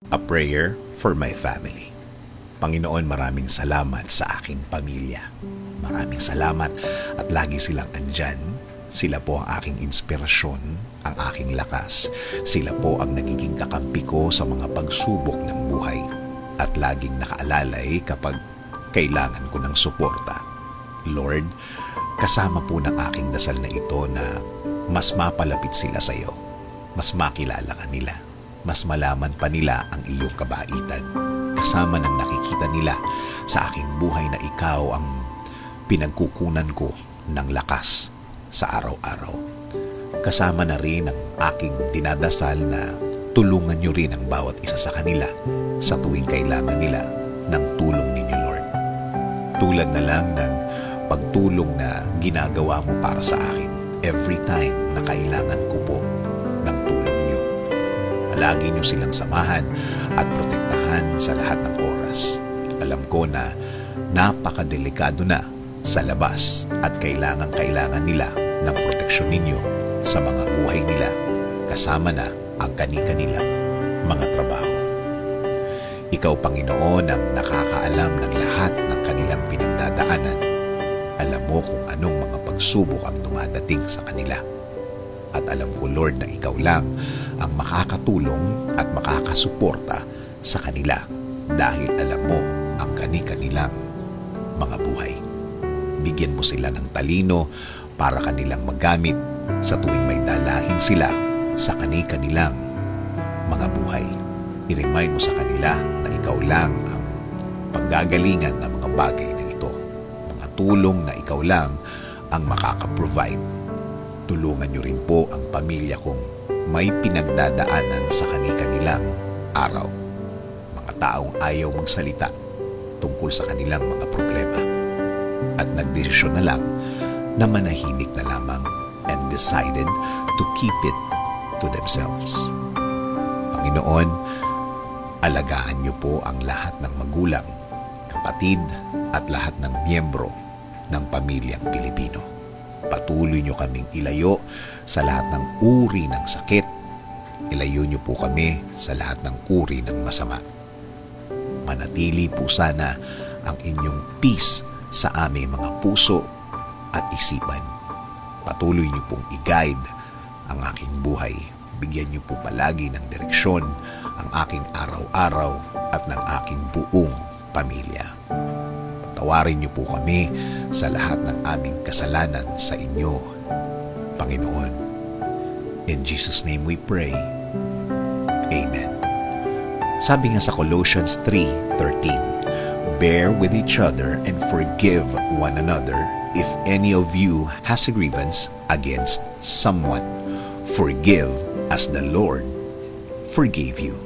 A prayer for my family. Panginoon, maraming salamat sa aking pamilya. Maraming salamat at lagi silang andyan. Sila po ang aking inspirasyon, ang aking lakas. Sila po ang nagiging kakampi ko sa mga pagsubok ng buhay. At laging nakaalalay kapag kailangan ko ng suporta. Lord, kasama po ng aking dasal na ito na mas mapalapit sila sa iyo. Mas makilala ka nila. Mas malaman pa nila ang iyong kabaitan. Kasama ng nakikita nila sa aking buhay na ikaw ang pinagkukunan ko ng lakas sa araw-araw. Kasama na rin ang aking dinadasal na tulungan niyo rin ang bawat isa sa kanila sa tuwing kailangan nila ng tulong ninyo, Lord. Tulad na lang ng pagtulong na ginagawa mo para sa akin every time na kailangan ko po ng tulong niyo. Lagi niyo silang samahan at protektahan sa lahat ng oras. Alam ko na napakadelikado na sa labas at kailangan nila ng proteksyon ninyo sa mga buhay nila, kasama na ang kani-kanilang mga trabaho. Ikaw, Panginoon, ang nakakaalam ng lahat ng kanilang pinagdadaanan. Alam mo kung anong mga pagsubok ang dumadating sa kanila. At alam ko, Lord, na ikaw lang ang makakatulong at makakasuporta sa kanila dahil alam mo ang kani-kanilang mga buhay. Bigyan mo sila ng talino para kanilang magamit sa tuwing may dalahin sila sa kani-kanilang mga buhay. I-remind mo sa kanila na ikaw lang ang panggagalingan ng mga bagay na ito. Mga tulong na ikaw lang ang makakaprovide. Tulungan niyo rin po ang pamilya kong may pinagdadaanan sa kani-kanilang araw. Mga taong ayaw magsalita tungkol sa kanilang mga problema at nagdesisyon na lang na manahimik na lamang and decided to keep it to themselves. Panginoon, alagaan niyo po ang lahat ng magulang, kapatid at lahat ng miyembro ng pamilyang Pilipino. Patuloy niyo kaming ilayo sa lahat ng uri ng sakit. Ilayo niyo po kami sa lahat ng uri ng masama. Manatili po sana ang inyong peace sa aming mga puso at isipan. Patuloy niyo pong i-guide ang aking buhay. Bigyan niyo po palagi ng direksyon ang aking araw-araw at ng aking buong pamilya. Patawarin niyo po kami sa lahat ng aming kasalanan sa inyo, Panginoon. In Jesus' name we pray. Amen. Sabi nga sa Colossians 3:13, bear with each other and forgive one another if any of you has a grievance against someone. Forgive as the Lord forgave you.